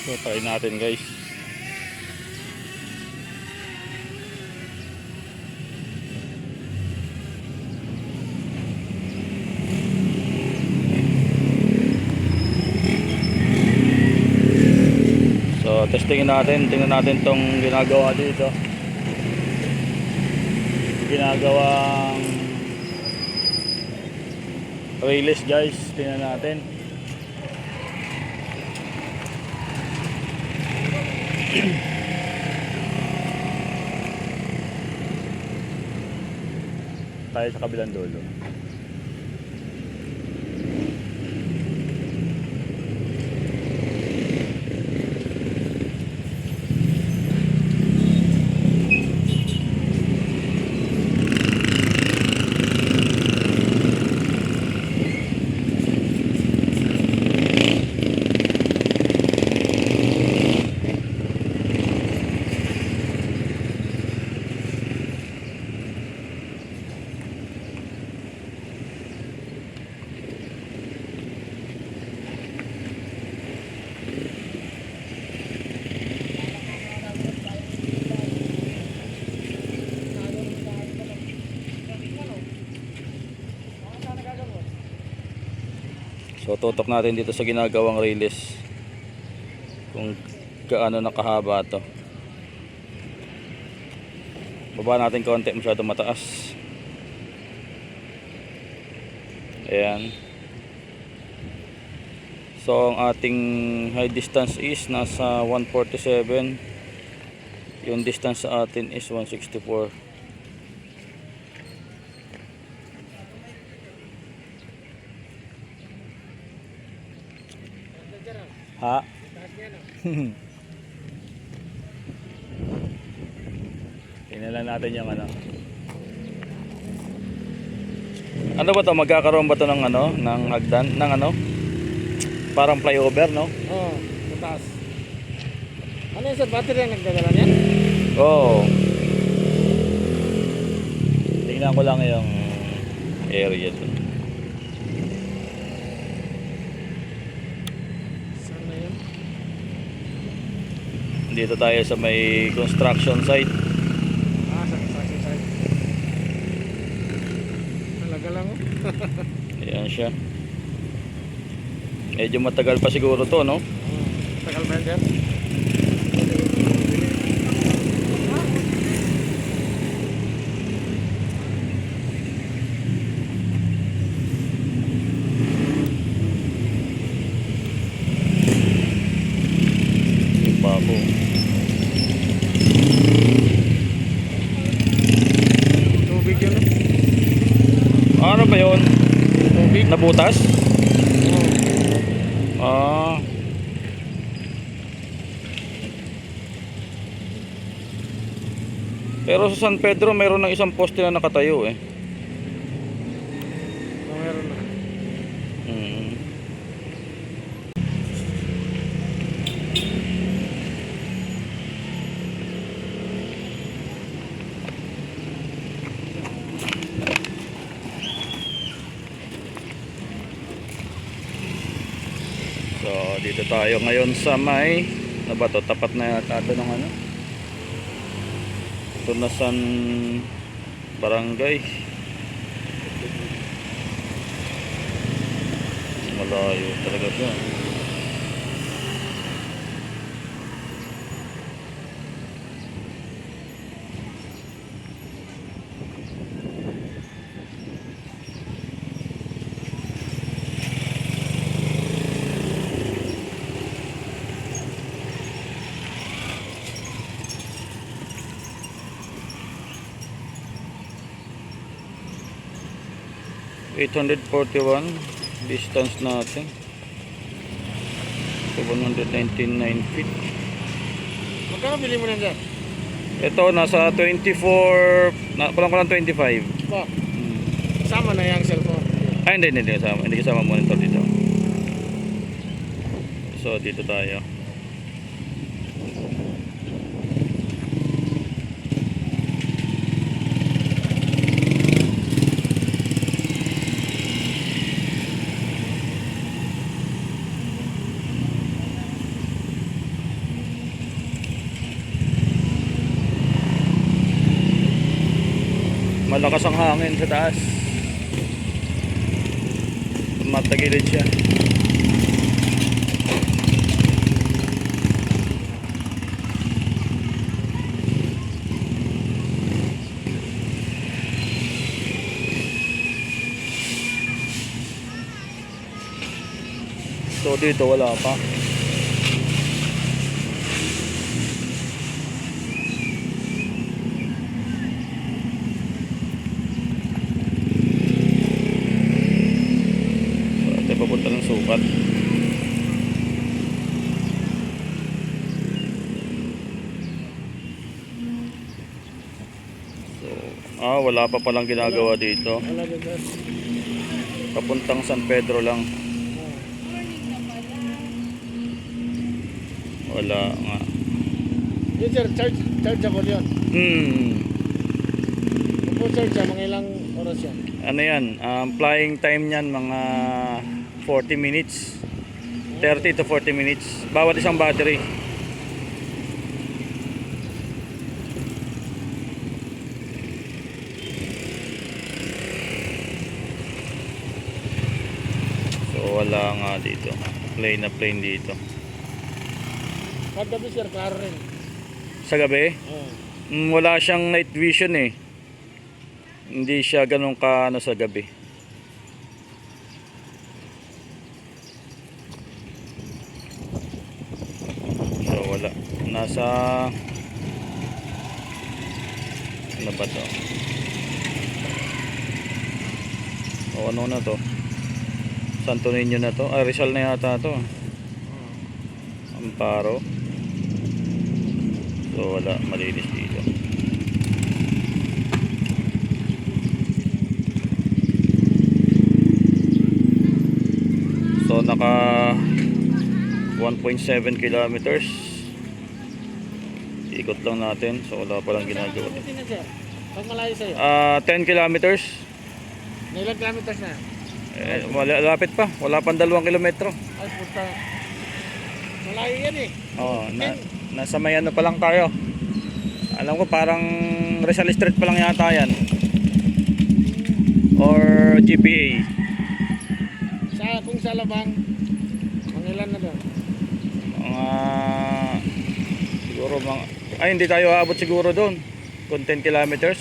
So try natin guys. So testingin natin, tingnan natin tong ginagawa dito. Ginagawang railings guys, tingnan natin. Tayo sa kabilang dulo. So tutok natin dito sa ginagawang railings kung gaano nakahaba to. Baba natin konti, masyado mataas. Ayan. So ang ating high distance is nasa 147. Yung distance sa atin is 164. Ha? Tingnan lang natin yung ano. Ano ba to? Magkakaroon ba to ng ano? Ng hagdan? Ng ano? Parang flyover, no? Oo, mataas. Ano yung sa battery ang nagdadala niya? Oo. Tingnan ko lang yung area to. Saan na yun? Dito tayo sa may construction site. Ah, sa construction site. Talaga lang oh. Ayan siya. Medyo matagal pa siguro to, no? Tagal ba yan? Pa ako. Tubig yun Ano ba yun? Tubig? Nabutas? Oo. Ah. Pero sa San Pedro mayroon ng isang poste na nakatayo eh. Meron na. Hmm. So dito tayo ngayon sa may ano ba to? Tapat na yata ito ng ano? Tunasan Barangay. Malayo talaga siya. $841 distance natin. So 199 feet. Magkano bili mo na dyan? Ito nasa 24, kulang ko lang 25. Ba? Sama na yung cellphone. Ay hindi kasama. Hindi kasama monitor dito. So dito tayo. malakas ang hangin sa taas. Matagilid siya. So dito wala pa. So, papunta ng sukat. So, wala pa palang ginagawa dito. Wala din sir. Papuntang San Pedro lang. Wala nga. Yun sir, charge ako yun. Kung po charge siya, mga ilang oras yan? Ano yan? Flying time niyan mga 40 minutes. 30 to 40 minutes. Bawat isang battery. So wala nga dito. Plain na plain dito. Paggabi sir, klaro rin. Sa gabi? Oo. Wala siyang night vision eh. Hindi siya ganun ka ano sa gabi. So wala. Nasa ano ba to? O ano na to? Santo Niño na to? Rizal na yata to. Amparo. So wala, malinis dito. So naka 1.7 kilometers. Ikot lang natin. So wala palang ginagawa. Hindi na sir. Pag malayo sa'yo. 10 kilometers. Na ilang kilometers na? Malapit pa. Wala pang 2 kilometro. Ay puta. Malayo yan eh. Nasa may ano pa lang tayo. Alam ko parang Rizal Street pa lang yata yan. Or GPA. Kung sa Labang, mga ilan na doon? Siguro hindi tayo aabot siguro doon. Kung 10 kilometers.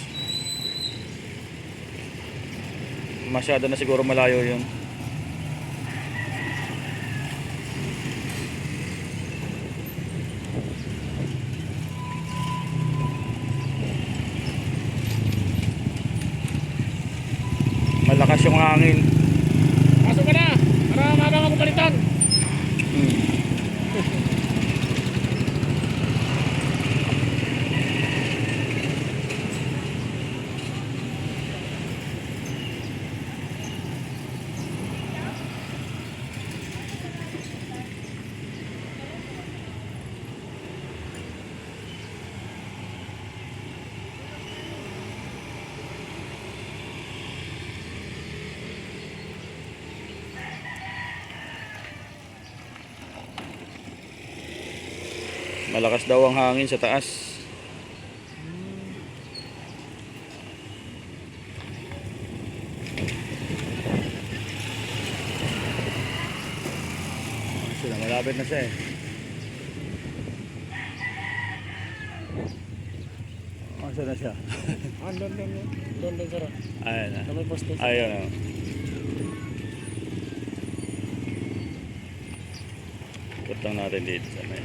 Masyado na siguro malayo yun. Malakas yung hangin. Pasok ka na! Para magang ako palitan! Malakas daw ang hangin sa taas. Sila malapit na siya eh. Saan na siya? Doon sir. Ayan na. Na may poste. Ayun na. Ikot lang natin dito sa may.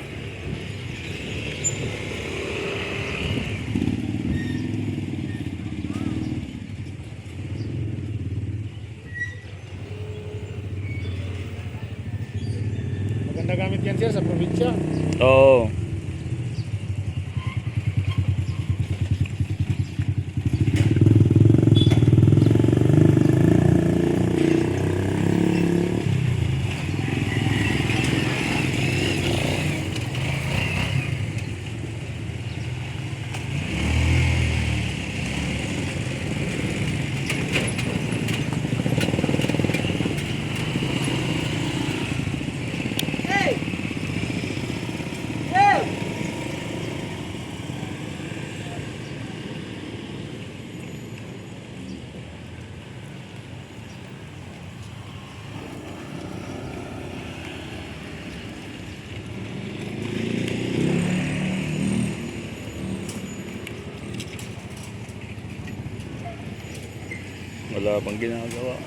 Maganda gamit yan sir sa probinsya. Oo. Wala pang ginagawa.